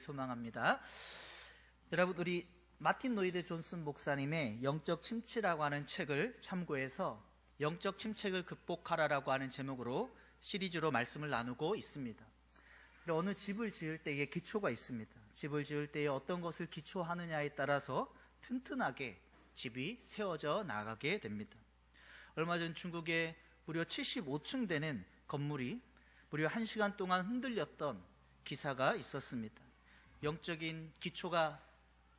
소망합니다. 여러분, 우리 마틴 로이드 존슨 목사님의 영적 침체라고 하는 책을 참고해서 영적 침체를 극복하라라고 하는 제목으로 시리즈로 말씀을 나누고 있습니다. 어느 집을 지을 때에 기초가 있습니다. 집을 지을 때에 어떤 것을 기초하느냐에 따라서 튼튼하게 집이 세워져 나가게 됩니다. 얼마 전 중국에 무려 75층 되는 건물이 무려 1시간 동안 흔들렸던 기사가 있었습니다. 영적인 기초가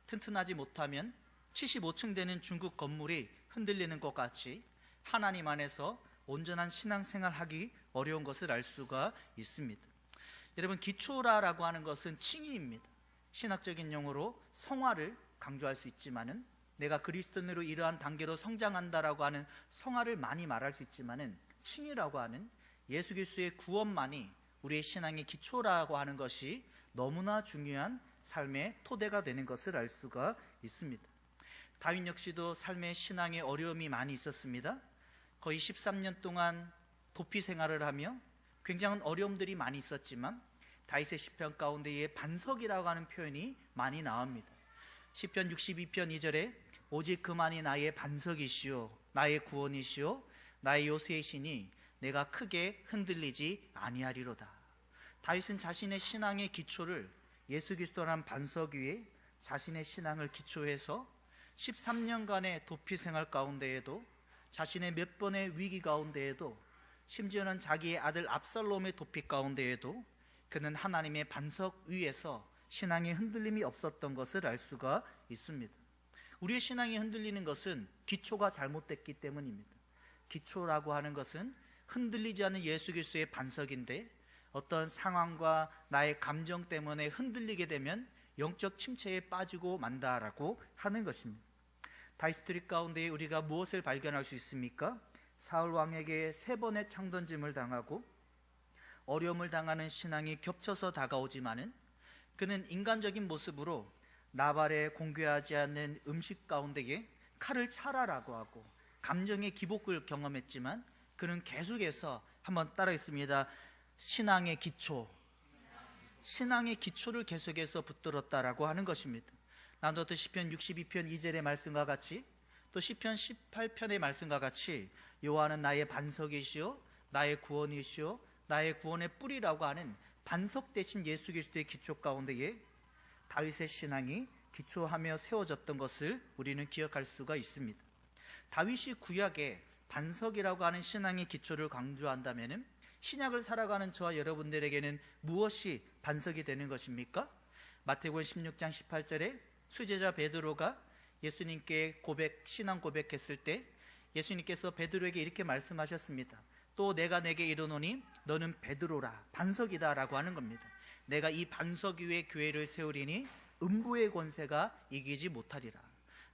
튼튼하지 못하면 75층 되는 중국 건물이 흔들리는 것 같이 하나님 안에서 온전한 신앙생활하기 어려운 것을 알 수가 있습니다. 여러분, 기초라고 하는 것은 칭의입니다. 신학적인 용어로 성화를 강조할 수 있지만은, 내가 그리스도인으로 이러한 단계로 성장한다라고 하는 성화를 많이 말할 수 있지만은, 칭의라고 하는 예수 그리스도의 구원만이 우리의 신앙의 기초라고 하는 것이 너무나 중요한 삶의 토대가 되는 것을 알 수가 있습니다. 다윗 역시도 삶의 신앙에 어려움이 많이 있었습니다. 거의 13년 동안 도피 생활을 하며 굉장한 어려움들이 많이 있었지만 다윗의 시편 가운데에 반석이라고 하는 표현이 많이 나옵니다. 시편 62편 2절에 오직 그만이 나의 반석이시오 나의 구원이시오 나의 요새이시니 내가 크게 흔들리지 아니하리로다. 다윗은 자신의 신앙의 기초를 예수 그리스도라는 반석 위에 자신의 신앙을 기초해서 13년간의 도피 생활 가운데에도, 자신의 몇 번의 위기 가운데에도, 심지어는 자기의 아들 압살롬의 도피 가운데에도 그는 하나님의 반석 위에서 신앙의 흔들림이 없었던 것을 알 수가 있습니다. 우리의 신앙이 흔들리는 것은 기초가 잘못됐기 때문입니다. 기초라고 하는 것은 흔들리지 않는 예수 그리스도의 반석인데, 어떤 상황과 나의 감정 때문에 흔들리게 되면 영적 침체에 빠지고 만다라고 하는 것입니다. 다윗 스토리 가운데 우리가 무엇을 발견할 수 있습니까? 사울 왕에게 3번의 창 던짐을 당하고 어려움을 당하는 신앙이 겹쳐서 다가오지만은 그는 인간적인 모습으로 나발에 공개하지 않는 음식 가운데에 칼을 차라라고 하고 감정의 기복을 경험했지만, 그는 계속해서 한번 따라했습니다. 신앙의 기초를 계속해서 붙들었다라고 하는 것입니다. 나도 시편 62편 2절의 말씀과 같이, 또 시편 18편의 말씀과 같이 여호와는 나의 반석이시오 나의 구원이시오 나의 구원의 뿌리라고 하는 반석 대신 예수 그리스도의 기초 가운데에 다윗의 신앙이 기초하며 세워졌던 것을 우리는 기억할 수가 있습니다. 다윗이 구약에 반석이라고 하는 신앙의 기초를 강조한다면 신약을 살아가는 저와 여러분들에게는 무엇이 반석이 되는 것입니까? 마태복음 16장 18절에 수제자 베드로가 예수님께 신앙 고백했을 때 예수님께서 베드로에게 이렇게 말씀하셨습니다. 또 내가 내게 이르노니 너는 베드로라 반석이다 라고 하는 겁니다. 내가 이 반석 위에 교회를 세우리니 음부의 권세가 이기지 못하리라.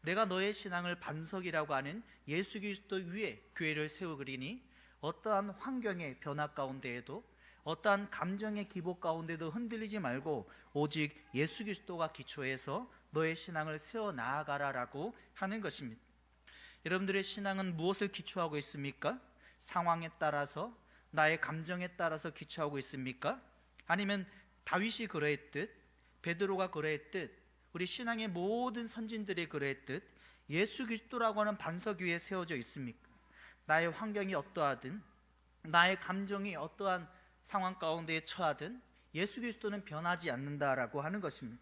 내가 너의 신앙을 반석이라고 하는 예수 그리스도 위에 교회를 세우리니 어떠한 환경의 변화 가운데에도, 어떠한 감정의 기복 가운데도 흔들리지 말고 오직 예수 그리스도가 기초해서 너의 신앙을 세워 나아가라라고 하는 것입니다. 여러분들의 신앙은 무엇을 기초하고 있습니까? 상황에 따라서, 나의 감정에 따라서 기초하고 있습니까? 아니면 다윗이 그러했듯, 베드로가 그러했듯, 우리 신앙의 모든 선진들이 그러했듯 예수 그리스도라고 하는 반석 위에 세워져 있습니까? 나의 환경이 어떠하든, 나의 감정이 어떠한 상황 가운데에 처하든 예수 그리스도는 변하지 않는다라고 하는 것입니다.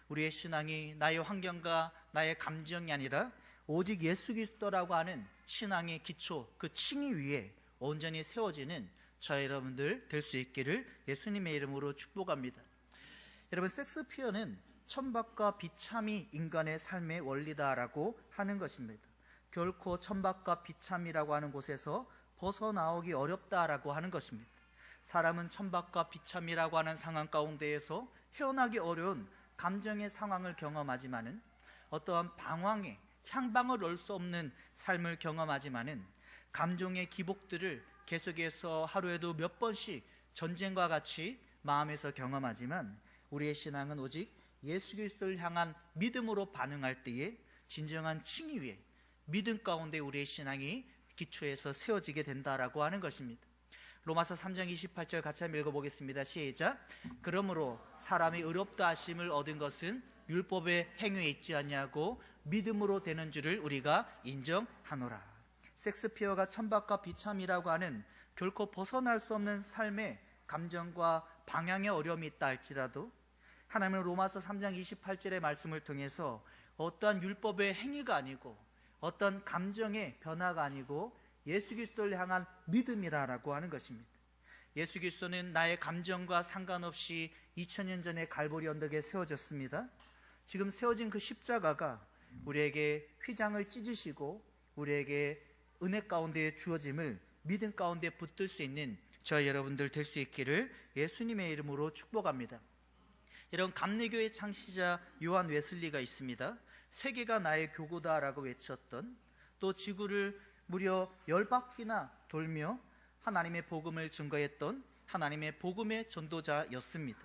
우리의 신앙이 나의 환경과 나의 감정이 아니라 오직 예수 그리스도라고 하는 신앙의 기초, 그 칭의 위에 온전히 세워지는 저와 여러분들 될 수 있기를 예수님의 이름으로 축복합니다. 여러분, 섹스피어는 천박과 비참이 인간의 삶의 원리다라고 하는 것입니다. 결코 천박과 비참이라고 하는 곳에서 벗어나오기 어렵다라고 하는 것입니다. 사람은 천박과 비참이라고 하는 상황 가운데에서 헤어나기 어려운 감정의 상황을 경험하지만은, 어떠한 방황에 향방을 얻을 수 없는 삶을 경험하지만은, 감정의 기복들을 계속해서 하루에도 몇 번씩 전쟁과 같이 마음에서 경험하지만, 우리의 신앙은 오직 예수 그리스도를 향한 믿음으로 반응할 때에 진정한 칭의 위에 믿음 가운데 우리의 신앙이 기초에서 세워지게 된다라고 하는 것입니다. 로마서 3장 28절 같이 한번 읽어보겠습니다. 시작. 그러므로 사람이 의롭다 하심을 얻은 것은 율법의 행위에 있지 않냐고 믿음으로 되는 줄을 우리가 인정하노라. 섹스피어가 천박과 비참이라고 하는 결코 벗어날 수 없는 삶의 감정과 방향의 어려움이 있다 할지라도 하나님은 로마서 3장 28절의 말씀을 통해서 어떠한 율법의 행위가 아니고 어떤 감정의 변화가 아니고 예수 그리스도를 향한 믿음이라고 하는 것입니다. 예수 그리스도는 나의 감정과 상관없이 2000년 전에 갈보리 언덕에 세워졌습니다. 지금 세워진 그 십자가가 우리에게 휘장을 찢으시고 우리에게 은혜 가운데 주어짐을 믿음 가운데 붙들 수 있는 저희 여러분들 될 수 있기를 예수님의 이름으로 축복합니다. 이런 감리교의 창시자 요한 웨슬리가 있습니다. 세계가 나의 교구다라고 외쳤던, 또 지구를 무려 10바퀴나 돌며 하나님의 복음을 증거했던 하나님의 복음의 전도자였습니다.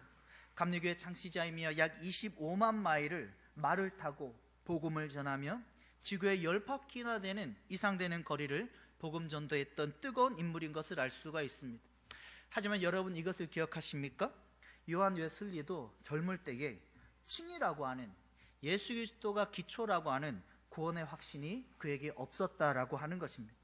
감리교의 창시자이며 약 25만 마일을 말을 타고 복음을 전하며 지구의 10바퀴나 이상 되는 거리를 복음 전도했던 뜨거운 인물인 것을 알 수가 있습니다. 하지만 여러분 이것을 기억하십니까? 요한 웨슬리도 젊을 때에 칭이라고 하는, 예수 그리스도가 기초라고 하는 구원의 확신이 그에게 없었다라고 하는 것입니다.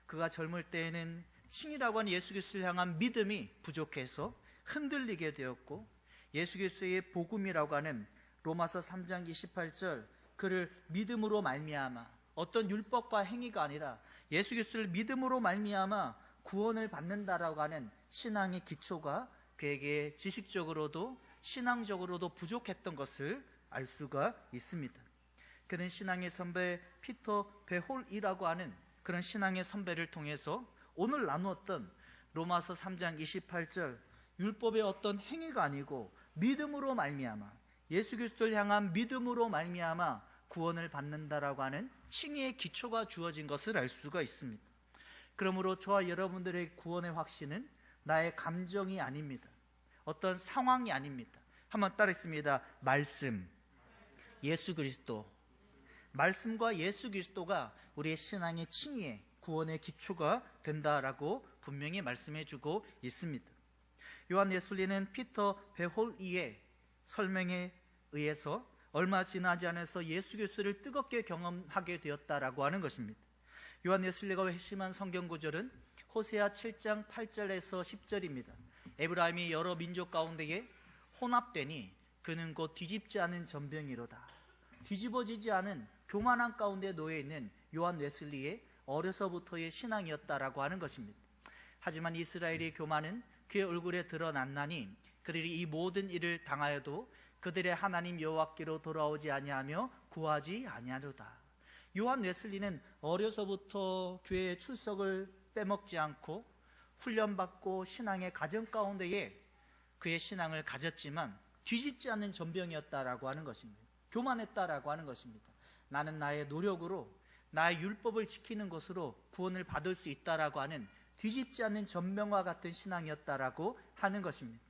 그가 젊을 때에는 칭이라고 하는 예수 그리스도를 향한 믿음이 부족해서 흔들리게 되었고, 예수 그리스도의 복음이라고 하는 로마서 3장 28절, 그를 믿음으로 말미암아, 어떤 율법과 행위가 아니라 예수 그리스도를 믿음으로 말미암아 구원을 받는다라고 하는 신앙의 기초가 그에게 지식적으로도 신앙적으로도 부족했던 것을 알 수가 있습니다. 그는 신앙의 선배 피터 베홀이라고 하는 그런 신앙의 선배를 통해서 오늘 나누었던 로마서 3장 28절, 율법의 어떤 행위가 아니고 믿음으로 말미암아, 예수 그리스도를 향한 믿음으로 말미암아 구원을 받는다라고 하는 칭의의 기초가 주어진 것을 알 수가 있습니다. 그러므로 저와 여러분들의 구원의 확신은 나의 감정이 아닙니다. 어떤 상황이 아닙니다. 한번 따라했습니다. 말씀, 예수 그리스도. 말씀과 예수 그리스도가 우리의 신앙의 칭의의 구원의 기초가 된다라고 분명히 말씀해주고 있습니다. 요한 웨슬리는 피터 베홀이의 설명에 의해서 얼마 지나지 않아서 예수 그리스도를 뜨겁게 경험하게 되었다라고 하는 것입니다. 요한 웨슬리가 회심한 성경 구절은 호세아 7장 8절에서 10절입니다. 에브라임이 여러 민족 가운데에 혼합되니 그는 곧 뒤집지 않은 전병이로다. 뒤집어지지 않은 교만한 가운데 놓여 있는 요한 웨슬리의 어려서부터의 신앙이었다라고 하는 것입니다. 하지만 이스라엘의 교만은 그의 얼굴에 드러났나니 그들이 이 모든 일을 당하여도 그들의 하나님 여호와께로 돌아오지 아니하며 구하지 아니하려다. 요한 웨슬리는 어려서부터 교회에 출석을 빼먹지 않고 훈련받고 신앙의 가정 가운데에 그의 신앙을 가졌지만 뒤집지 않는 전병이었다라고 하는 것입니다. 교만했다라고 하는 것입니다. 나는 나의 노력으로 나의 율법을 지키는 것으로 구원을 받을 수 있다라고 하는 뒤집지 않는 전병과 같은 신앙이었다라고 하는 것입니다.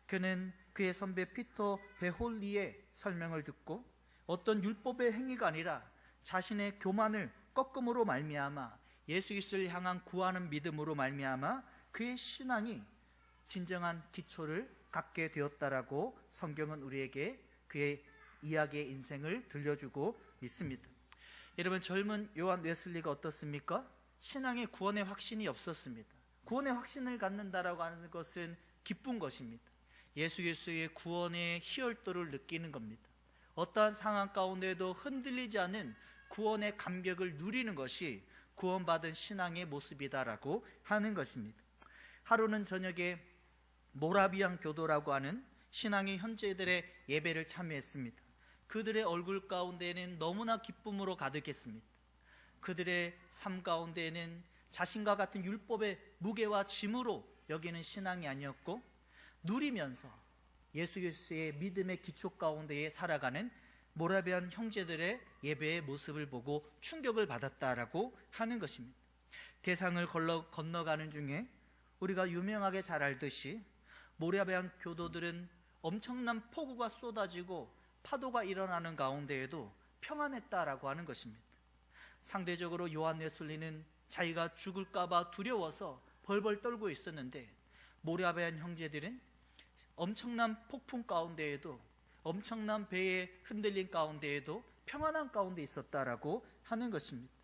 그는 그의 선배 피터 베홀리의 설명을 듣고 어떤 율법의 행위가 아니라 자신의 교만을 꺾음으로 말미암아 예수 그리스도를 향한 구하는 믿음으로 말미암아 그의 신앙이 진정한 기초를 갖게 되었다라고 성경은 우리에게 그의 이야기의 인생을 들려주고 있습니다. 여러분, 젊은 요한 웨슬리가 어떻습니까? 신앙의 구원의 확신이 없었습니다. 구원의 확신을 갖는다라고 하는 것은 기쁜 것입니다. 예수 그리스도의 구원의 희열도를 느끼는 겁니다. 어떠한 상황 가운데도 흔들리지 않은 구원의 감격을 누리는 것이 구원받은 신앙의 모습이다라고 하는 것입니다. 하루는 저녁에 모라비안 교도라고 하는 신앙의 현재들의 예배를 참여했습니다. 그들의 얼굴 가운데는 너무나 기쁨으로 가득했습니다. 그들의 삶 가운데는 자신과 같은 율법의 무게와 짐으로 여기는 신앙이 아니었고 누리면서 예수 그리스도의 믿음의 기초 가운데에 살아가는 모라비안 형제들의 예배의 모습을 보고 충격을 받았다라고 하는 것입니다. 대상을 건너가는 중에 우리가 유명하게 잘 알듯이 모라비안 교도들은 엄청난 폭우가 쏟아지고 파도가 일어나는 가운데에도 평안했다라고 하는 것입니다. 상대적으로 요한 웨슬리는 자기가 죽을까봐 두려워서 벌벌 떨고 있었는데 모리아바인 형제들은 엄청난 폭풍 가운데에도, 엄청난 배의 흔들림 가운데에도 평안한 가운데 있었다라고 하는 것입니다.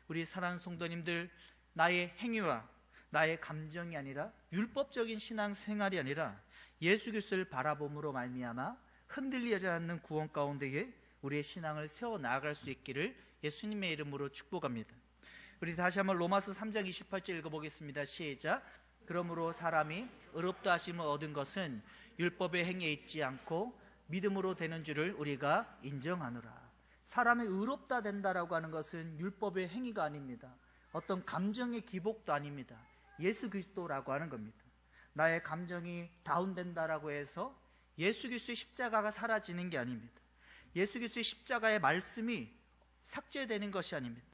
우리 사랑하는 성도님들, 나의 행위와 나의 감정이 아니라, 율법적인 신앙 생활이 아니라 예수 그리스도를 바라봄으로 말미암아 흔들리지 않는 구원 가운데에 우리의 신앙을 세워 나아갈 수 있기를 예수님의 이름으로 축복합니다. 우리 다시 한번 로마서 3장 28절 읽어보겠습니다. 시작. 그러므로 사람이 의롭다 하심을 얻은 것은 율법의 행위에 있지 않고 믿음으로 되는 줄을 우리가 인정하노라. 사람이 의롭다 된다라고 하는 것은 율법의 행위가 아닙니다. 어떤 감정의 기복도 아닙니다. 예수 그리스도라고 하는 겁니다. 나의 감정이 다운된다라고 해서 예수 그리스도의 십자가가 사라지는 게 아닙니다. 예수 그리스도의 십자가의 말씀이 삭제되는 것이 아닙니다.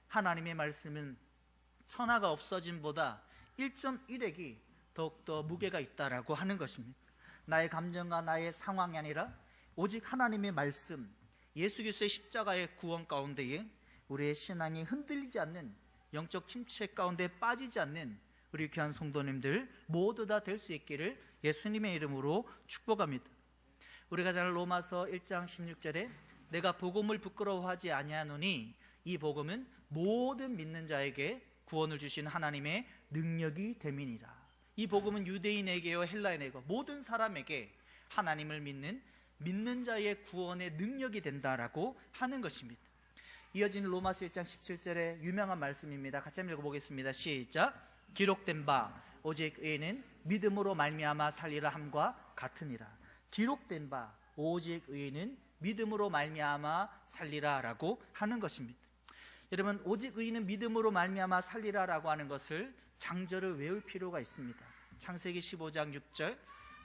하나님의 말씀은 천하가 없어짐보다 1.1핵이 더욱더 무게가 있다라고 하는 것입니다. 나의 감정과 나의 상황이 아니라 오직 하나님의 말씀, 예수 그리스도의 십자가의 구원 가운데에 우리의 신앙이 흔들리지 않는, 영적 침체 가운데 빠지지 않는 우리 귀한 성도님들 모두 다 될 수 있기를 예수님의 이름으로 축복합니다. 우리가 잘 로마서 1장 16절에 내가 복음을 부끄러워하지 아니하노니 이 복음은 모든 믿는 자에게 구원을 주신 하나님의 능력이 됨이니라. 이 복음은 유대인에게요 헬라인에게요 모든 사람에게 하나님을 믿는 자의 구원의 능력이 된다라고 하는 것입니다. 이어지는 로마서 1장 17절의 유명한 말씀입니다. 같이 한번 읽어보겠습니다. 시작. 기록된 바 오직 의인은 믿음으로 말미암아 살리라 함과 같으니라. 기록된 바 오직 의인은 믿음으로 말미암아 살리라라고 하는 것입니다. 여러분, 오직 의인은 믿음으로 말미암아 살리라라고 하는 것을 장절을 외울 필요가 있습니다. 창세기 15장 6절,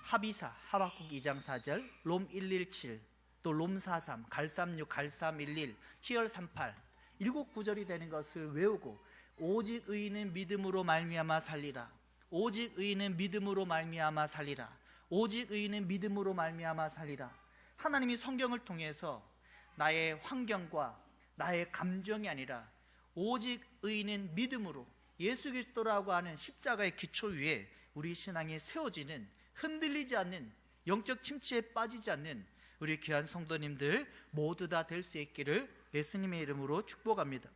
하비사, 하박국 2장 4절, 롬 117, 또 롬 43, 갈삼 6, 갈삼 11, 히얼 38, 7구절이 되는 것을 외우고 오직 의인은 믿음으로 말미암아 살리라. 오직 의인은 믿음으로 말미암아 살리라. 오직 의인은 믿음으로 말미암아 살리라. 하나님이 성경을 통해서 나의 환경과 나의 감정이 아니라 오직 의인은 믿음으로 예수 그리스도라고 하는 십자가의 기초 위에 우리 신앙이 세워지는, 흔들리지 않는, 영적 침체에 빠지지 않는 우리 귀한 성도님들 모두 다 될 수 있기를 예수님의 이름으로 축복합니다.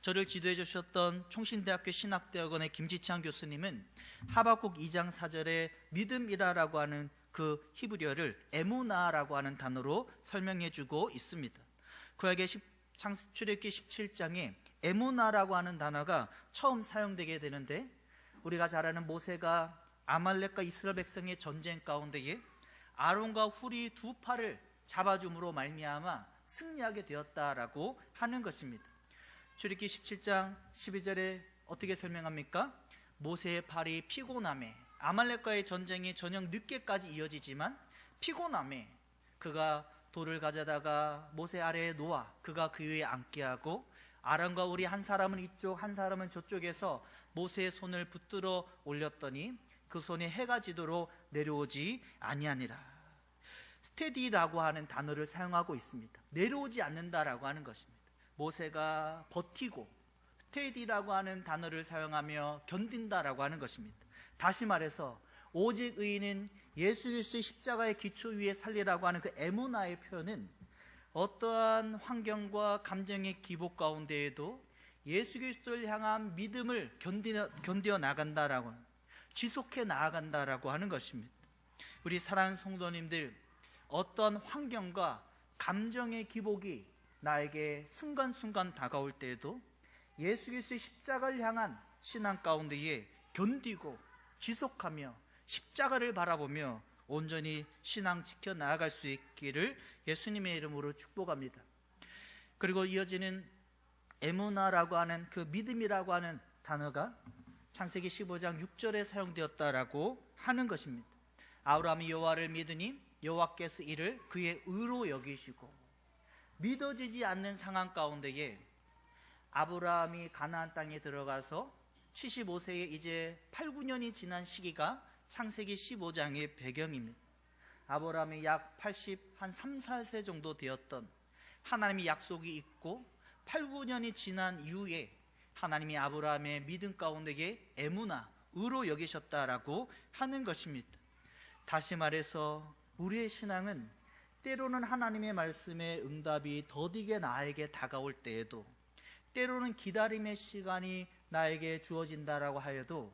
저를 지도해 주셨던 총신대학교 신학대학원의 김지창 교수님은 하박국 2장 4절에 믿음이라고 하는 그 히브리어를 에무나라고 하는 단어로 설명해 주고 있습니다. 구약의 출애굽기 17장에 에무나라고 하는 단어가 처음 사용되게 되는데, 우리가 잘 아는 모세가 아말렉과 이스라엘 백성의 전쟁 가운데에 아론과 훌이 두 팔을 잡아줌으로 말미암아 승리하게 되었다라고 하는 것입니다. 출애굽기 17장 12절에 어떻게 설명합니까? 모세의 팔이 피곤함에, 아말렉과의 전쟁이 저녁 늦게까지 이어지지만 피곤함에 그가 돌을 가져다가 모세 아래에 놓아 그가 그 위에 앉게 하고, 아론과 훌이 한 사람은 이쪽 한 사람은 저쪽에서 모세의 손을 붙들어 올렸더니 그 손이 해가 지도록 내려오지 아니하니라. 스테디라고 하는 단어를 사용하고 있습니다. 내려오지 않는다라고 하는 것입니다. 모세가 버티고 스테디라고 하는 단어를 사용하며 견딘다라고 하는 것입니다. 다시 말해서 오직 의인은 예수 그리스도의 십자가의 기초 위에 살리라고 하는 그 에무나의 표현은 어떠한 환경과 감정의 기복 가운데에도 예수 그리스도를 향한 믿음을 견디어 나간다라고, 지속해 나아간다라고 하는 것입니다. 우리 사랑하는 성도님들, 어떤 환경과 감정의 기복이 나에게 순간순간 다가올 때에도 예수 그리스도의 십자가를 향한 신앙 가운데에 견디고 지속하며 십자가를 바라보며 온전히 신앙 지켜 나아갈 수 있기를 예수님의 이름으로 축복합니다. 그리고 이어지는 에무나라고 하는 그 믿음이라고 하는 단어가 창세기 15장 6절에 사용되었다라고 하는 것입니다. 아브라함이 여호와를 믿으니 여호와께서 이를 그의 의로 여기시고, 믿어지지 않는 상황 가운데에 아브라함이 가나안 땅에 들어가서 75세에 이제 8, 9년이 지난 시기가 창세기 15장의 배경입니다. 아브라함이 약 80, 한 3, 4세 정도 되었던, 하나님의 약속이 있고 8, 9년이 지난 이후에 하나님이 아브라함의 믿음 가운데에 에무나, 의로 여기셨다라고 하는 것입니다. 다시 말해서 우리의 신앙은 때로는 하나님의 말씀에 응답이 더디게 나에게 다가올 때에도, 때로는 기다림의 시간이 나에게 주어진다라고 하여도,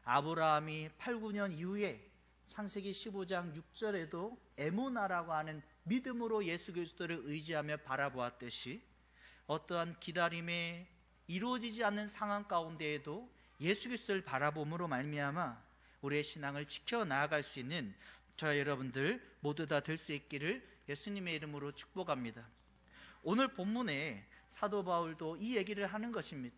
아브라함이 8, 9년 이후에 창세기 15장 6절에도 에무나라고 하는 믿음으로 예수 그리스도를 의지하며 바라보았듯이, 어떠한 기다림에 이루어지지 않는 상황 가운데에도 예수 그리스도를 바라봄으로 말미암아 우리의 신앙을 지켜나아갈 수 있는 저와 여러분들 모두 다 될 수 있기를 예수님의 이름으로 축복합니다. 오늘 본문에 사도 바울도 이 얘기를 하는 것입니다.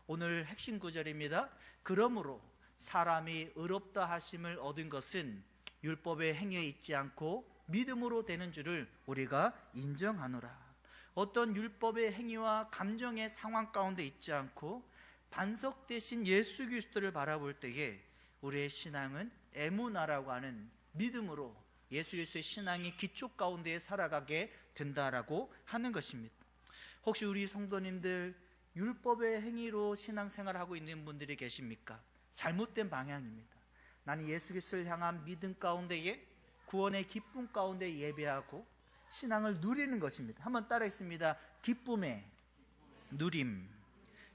오늘 핵심 구절입니다. 그러므로 사람이 의롭다 하심을 얻은 것은 율법의 행위에 있지 않고 믿음으로 되는 줄을 우리가 인정하노라. 어떤 율법의 행위와 감정의 상황 가운데 있지 않고 반석 대신 예수 그리스도를 바라볼 때에 우리의 신앙은 에무나라고 하는 믿음으로 예수 그리스도의 신앙이 기초 가운데 살아가게 된다라고 하는 것입니다. 혹시 우리 성도님들 율법의 행위로 신앙생활을 하고 있는 분들이 계십니까? 잘못된 방향입니다. 나는 예수 그리스도를 향한 믿음 가운데에 구원의 기쁨 가운데 예배하고 신앙을 누리는 것입니다. 한번 따라했습니다. 기쁨의 누림,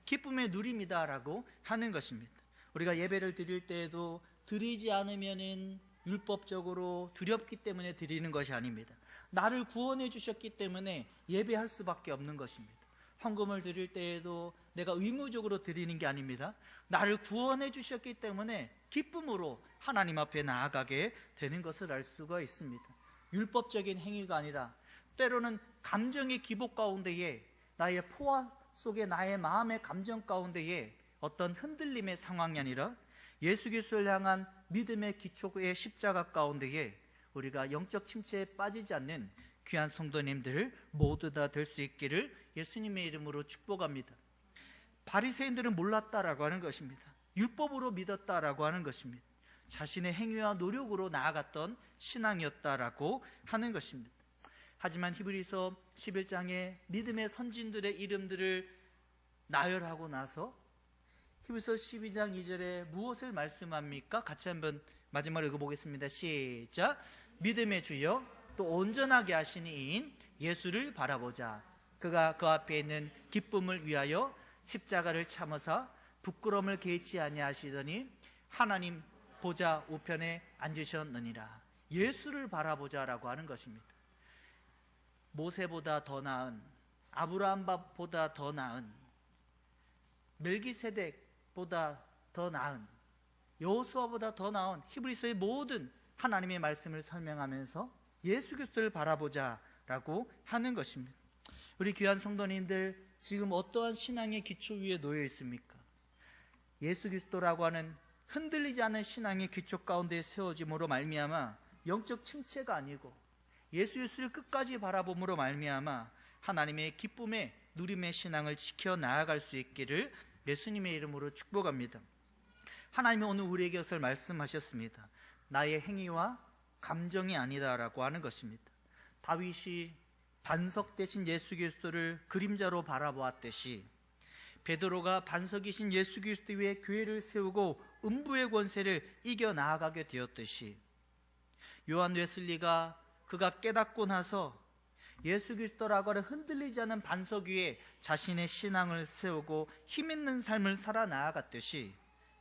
기쁨의 누림이다라고 하는 것입니다. 우리가 예배를 드릴 때에도 드리지 않으면은 율법적으로 두렵기 때문에 드리는 것이 아닙니다. 나를 구원해 주셨기 때문에 예배할 수밖에 없는 것입니다. 헌금을 드릴 때에도 내가 의무적으로 드리는 게 아닙니다. 나를 구원해 주셨기 때문에 기쁨으로 하나님 앞에 나아가게 되는 것을 알 수가 있습니다. 율법적인 행위가 아니라 때로는 감정의 기복 가운데에, 나의 포화 속에 나의 마음의 감정 가운데에 어떤 흔들림의 상황이 아니라 예수 그리스도를 향한 믿음의 기초의 십자가 가운데에 우리가 영적 침체에 빠지지 않는 귀한 성도님들 모두 다 될 수 있기를 예수님의 이름으로 축복합니다. 바리새인들은 몰랐다라고 하는 것입니다. 율법으로 믿었다라고 하는 것입니다. 자신의 행위와 노력으로 나아갔던 신앙이었다라고 하는 것입니다. 하지만 히브리서 11장에 믿음의 선진들의 이름들을 나열하고 나서 히브리서 12장 2절에 무엇을 말씀합니까? 같이 한번 마지막으로 읽어보겠습니다. 시작. 믿음의 주여 또 온전하게 하시는 이인 예수를 바라보자. 그가 그 앞에 있는 기쁨을 위하여 십자가를 참으사 부끄러움을 개의치 아니하시더니 하나님 보좌 우편에 앉으셨느니라. 예수를 바라보자라고 하는 것입니다. 모세보다 더 나은, 아브라함보다 더 나은, 멜기세덱보다 더 나은, 여호수아보다 더 나은 히브리서의 모든 하나님의 말씀을 설명하면서 예수 그리스도를 바라보자라고 하는 것입니다. 우리 귀한 성도님들, 지금 어떠한 신앙의 기초 위에 놓여 있습니까? 예수 그리스도라고 하는 흔들리지 않은 신앙의 기초 가운데 세워짐으로 말미암아 영적 침체가 아니고 예수 그리스도를 끝까지 바라봄으로 말미암아 하나님의 기쁨의 누림의 신앙을 지켜 나아갈 수 있기를 예수님의 이름으로 축복합니다. 하나님이 오늘 우리에게 것을 말씀하셨습니다. 나의 행위와 감정이 아니다라고 하는 것입니다. 다윗이 반석 대신 예수 그리스도를 그림자로 바라보았듯이 베드로가 반석이신 예수 그리스도 위에 교회를 세우고 음부의 권세를 이겨 나아가게 되었듯이 요한 웨슬리가 그가 깨닫고 나서 예수 그리스도라고 하는 흔들리지 않은 반석 위에 자신의 신앙을 세우고 힘있는 삶을 살아 나아갔듯이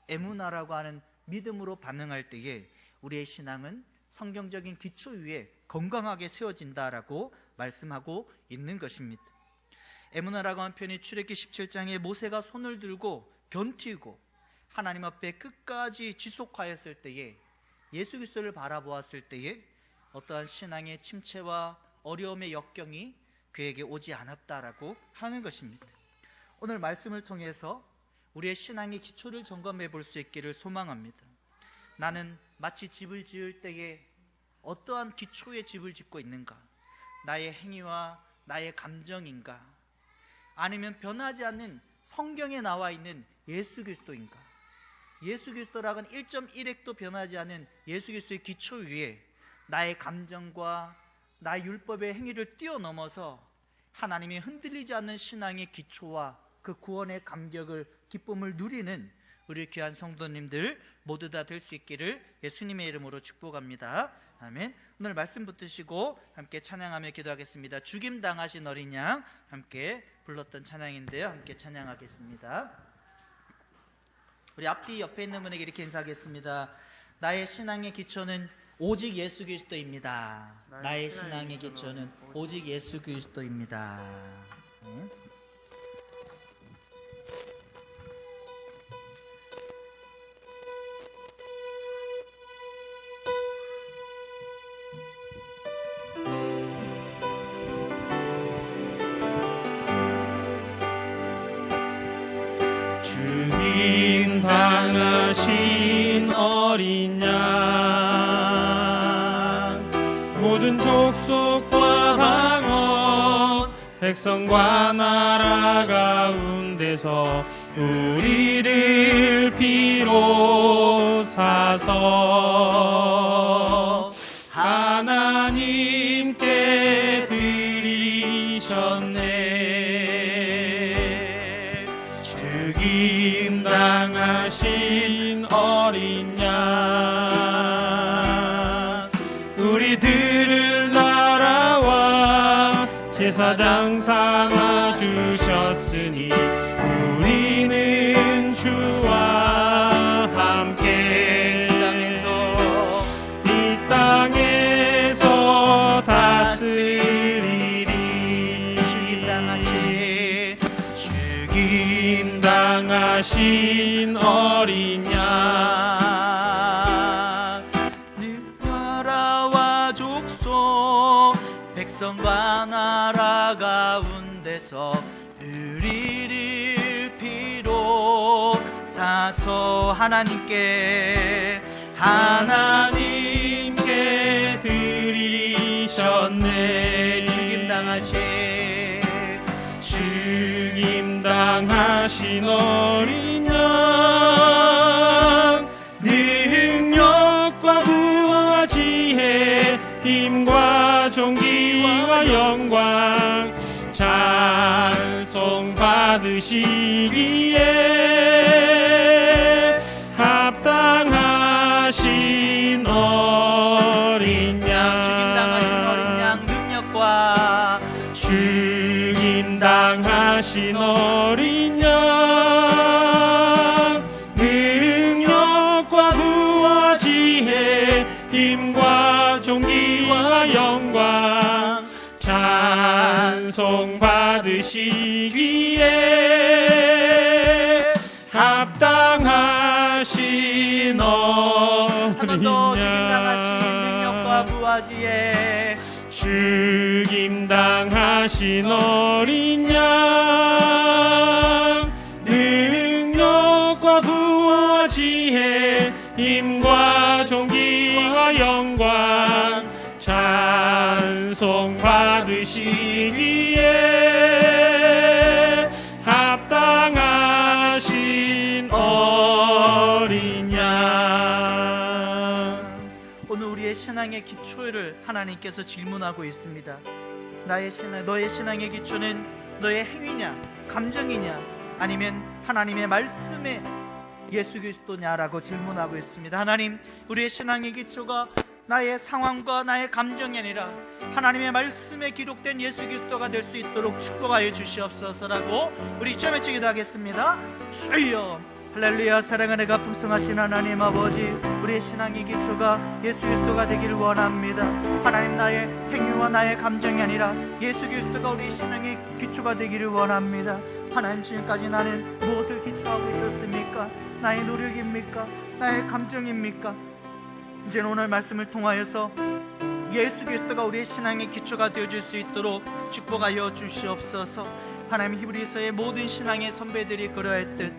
에무나라고 하는 믿음으로 반응할 때에 우리의 신앙은 성경적인 기초 위에 건강하게 세워진다라고 말씀하고 있는 것입니다. 에무나라고 하는 표현이 출애굽기 17장에 모세가 손을 들고 견티고 하나님 앞에 끝까지 지속하였을 때에 예수 그리스도를 바라보았을 때에 어떠한 신앙의 침체와 어려움의 역경이 그에게 오지 않았다라고 하는 것입니다. 오늘 말씀을 통해서 우리의 신앙의 기초를 점검해 볼 수 있기를 소망합니다. 나는 마치 집을 지을 때에 어떠한 기초의 집을 짓고 있는가? 나의 행위와 나의 감정인가? 아니면 변하지 않는 성경에 나와 있는 예수 그리스도인가? 예수 그리스도라고는 1.1핵도 변하지 않은 예수 그리스도의 기초 위에 나의 감정과 나의 율법의 행위를 뛰어넘어서 하나님의 흔들리지 않는 신앙의 기초와 그 구원의 감격을, 기쁨을 누리는 우리 귀한 성도님들 모두 다 될 수 있기를 예수님의 이름으로 축복합니다. 아멘. 오늘 말씀 붙드시고 함께 찬양하며 기도하겠습니다. 죽임 당하신 어린 양, 함께 불렀던 찬양인데요, 함께 찬양하겠습니다. 우리 앞뒤 옆에 있는 분에게 이렇게 인사하겠습니다. 나의 신앙의 기초는 오직 예수 그리스도입니다. 나의 신앙의 기초는 오직 예수 그리스도입니다. 네. 죽임 당하신 어린 양, 모든 족속과 방언, 백성과 나라 가운데서 우리를 비로사서 하나님께 드리셨네. 죽임 당하신 어린 양, 우리들을 나라와 제사장 삼아 주셨으니 우리는 주와 함께 이 땅에서 다스리리. 죽임 당하신 어린 양, 나라와 족속, 백성과 나라 가운데서 우리를 비로사서 하나님께 드리셨네. 죽임 당하신 어린 양, 능력과 부와 지혜, 힘과 존귀와 영광 찬송 받으시기에 합당하신 어린 양. 죽임 당하신 어린 양, 능력과 부와 지혜, 힘과 존귀와 영광 찬송 받으시기에 합당하신 어린 양. 죽임 당하신 어린 양, 능력과 부와 지혜, 힘과 존귀와 영광 찬송 받으시기에 합당하신 어린 양. 오늘 우리의 신앙의 기초를 하나님께서 질문하고 있습니다. 나의 신앙, 너의 신앙의 기초는 너의 행위냐, 감정이냐, 아니면 하나님의 말씀에 예수 그리스도냐라고 질문하고 있습니다. 하나님, 우리의 신앙의 기초가 나의 상황과 나의 감정이 아니라 하나님의 말씀에 기록된 예수 그리스도가 될 수 있도록 축복하여 주시옵소서라고 우리 점 외치 기도하겠습니다. 주여, 할렐루야. 사랑하는 가 풍성하신 하나님 아버지, 우리의 신앙의 기초가 예수 그리스도가 되기를 원합니다. 하나님, 나의 행위와 나의 감정이 아니라 예수 그리스도가 우리의 신앙의 기초가 되기를 원합니다. 하나님, 지금까지 나는 무엇을 기초하고 있었습니까? 나의 노력입니까? 나의 감정입니까? 이제는 오늘 말씀을 통하여서 예수 그리스도가 우리의 신앙의 기초가 되어줄 수 있도록 축복하여 주시옵소서. 하나님, 히브리서의 모든 신앙의 선배들이 그러했듯,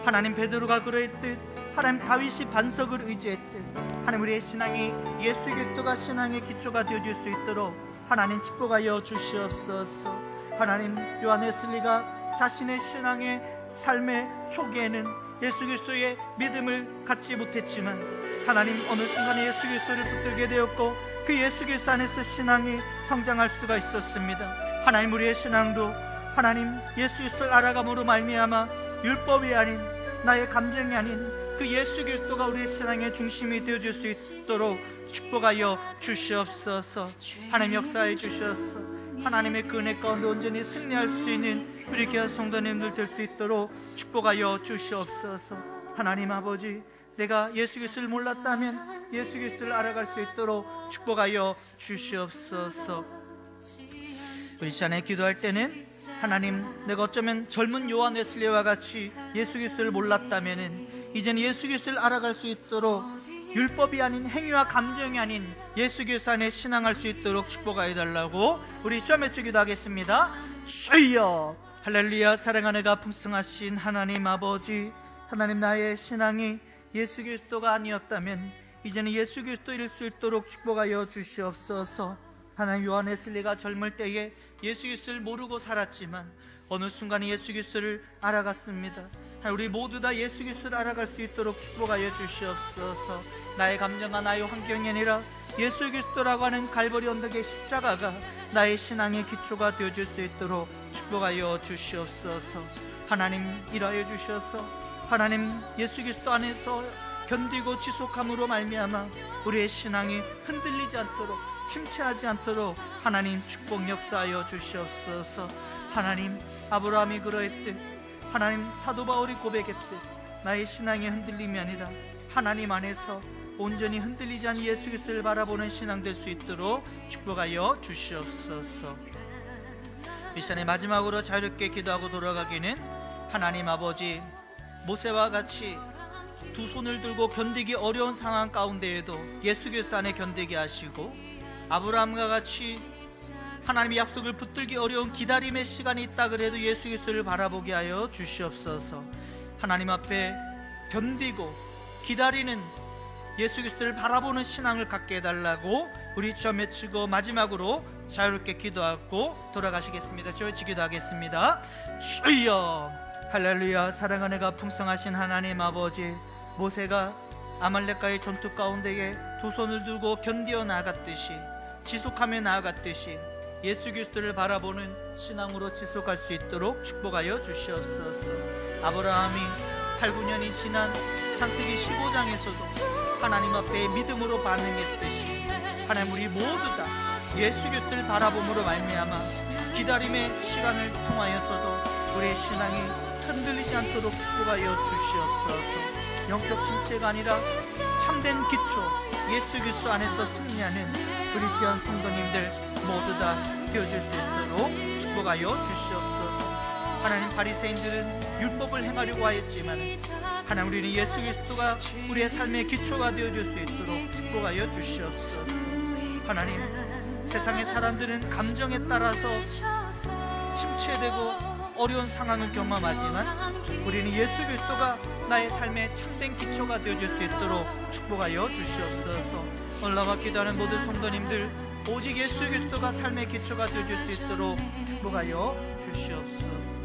하나님 베드로가 그러했듯, 하나님 다윗이 반석을 의지했듯, 하나님 우리의 신앙이 예수 그리스도가 신앙의 기초가 되어줄 수 있도록 하나님 축복하여 주시옵소서. 하나님, 요한 웨슬리가 자신의 신앙의 삶의 초기에는 예수 그리스도의 믿음을 갖지 못했지만 하나님, 어느 순간에 예수 그리스도를 붙들게 되었고 그 예수 그리스도 안에서 신앙이 성장할 수가 있었습니다. 하나님, 우리의 신앙도 하나님 예수 그리스도를 알아감으로 말미암아 율법이 아닌 나의 감정이 아닌 그 예수 그리스도가 우리의 신앙의 중심이 되어줄 수 있도록 축복하여 주시옵소서. 하나님 역사해 주셔서 하나님의 그 은혜 가운데 온전히 승리할 수 있는 우리 귀한 성도님들 될 수 있도록 축복하여 주시옵소서. 하나님 아버지, 내가 예수 그리스도를 몰랐다면 예수 그리스도를 알아갈 수 있도록 축복하여 주시옵소서. 우리 시간에 기도할 때는 하나님, 내가 어쩌면 젊은 요한 웨슬리와 같이 예수 그리스도를 몰랐다면 이제는 예수 그리스도를 알아갈 수 있도록 율법이 아닌 행위와 감정이 아닌 예수 그리스도 안에 신앙할 수 있도록 축복하여 달라고 우리 좀 외치기도 하겠습니다. 주여 할렐루야. 사랑하느가 풍성하신 하나님 아버지, 하나님 나의 신앙이 예수 그리스도가 아니었다면 이제는 예수 그리스도일 수 있도록 축복하여 주시옵소서. 하나님, 요한 웨슬리가 젊을 때에 예수 그리스도를 모르고 살았지만 어느 순간 예수 그리스도를 알아갔습니다. 우리 모두 다 예수 그리스도를 알아갈 수 있도록 축복하여 주시옵소서. 나의 감정과 나의 환경이 아니라 예수 그리스도라고 하는 갈보리 언덕의 십자가가 나의 신앙의 기초가 되어줄 수 있도록 축복하여 주시옵소서. 하나님, 일하여 주셔서 하나님 예수 그리스도 안에서 견디고 지속함으로 말미암아 우리의 신앙이 흔들리지 않도록, 침체하지 않도록 하나님 축복 역사하여 주시옵소서. 하나님, 아브라함이 그러했듯, 하나님 사도 바울이 고백했듯 나의 신앙의 흔들림이 아니라 하나님 안에서 온전히 흔들리지 않은 예수 그리스도를 바라보는 신앙 될 수 있도록 축복하여 주시옵소서. 이 시간에 마지막으로 자유롭게 기도하고 돌아가기는 하나님 아버지, 모세와 같이 두 손을 들고 견디기 어려운 상황 가운데에도 예수 그리스도 안에 견디게 하시고, 아브라함과 같이 하나님의 약속을 붙들기 어려운 기다림의 시간이 있다 그래도 예수 그리스도를 바라보게 하여 주시옵소서. 하나님 앞에 견디고 기다리는 예수 그리스도를 바라보는 신앙을 갖게 해달라고 우리 처음 외치고 마지막으로 자유롭게 기도하고 돌아가시겠습니다. 저희 기도하겠습니다. 주여 할렐루야. 사랑하는 가 풍성하신 하나님 아버지, 모세가 아말렉과의 전투 가운데에 두 손을 들고 견디어 나아갔듯이, 지속하며 나아갔듯이 예수 그리스도를 바라보는 신앙으로 지속할 수 있도록 축복하여 주시옵소서. 아브라함이 8, 9년이 지난 창세기 15장에서도 하나님 앞에 믿음으로 반응했듯이 하나님, 우리 모두 다 예수 그리스도를 바라봄으로 말미암아 기다림의 시간을 통하여서도 우리의 신앙이 흔들리지 않도록 축복하여 주시옵소서. 영적 침체가 아니라 참된 기초, 예수 그리스도 안에서 승리하는 우리 귀한 성도님들 모두 다 되어줄 수 있도록 축복하여 주시옵소서. 하나님, 바리새인들은 율법을 행하려고 하였지만 하나님, 우리는 예수 그리스도가 우리의 삶의 기초가 되어줄 수 있도록 축복하여 주시옵소서. 하나님, 세상의 사람들은 감정에 따라서 침체되고 어려운 상황을 경험하지만 우리는 예수 그리스도가 나의 삶의 참된 기초가 되어줄 수 있도록 축복하여 주시옵소서. 올라와 기도하는 모든 성도님들, 오직 예수 그리스도가 삶의 기초가 되어줄 수 있도록 축복하여 주시옵소서.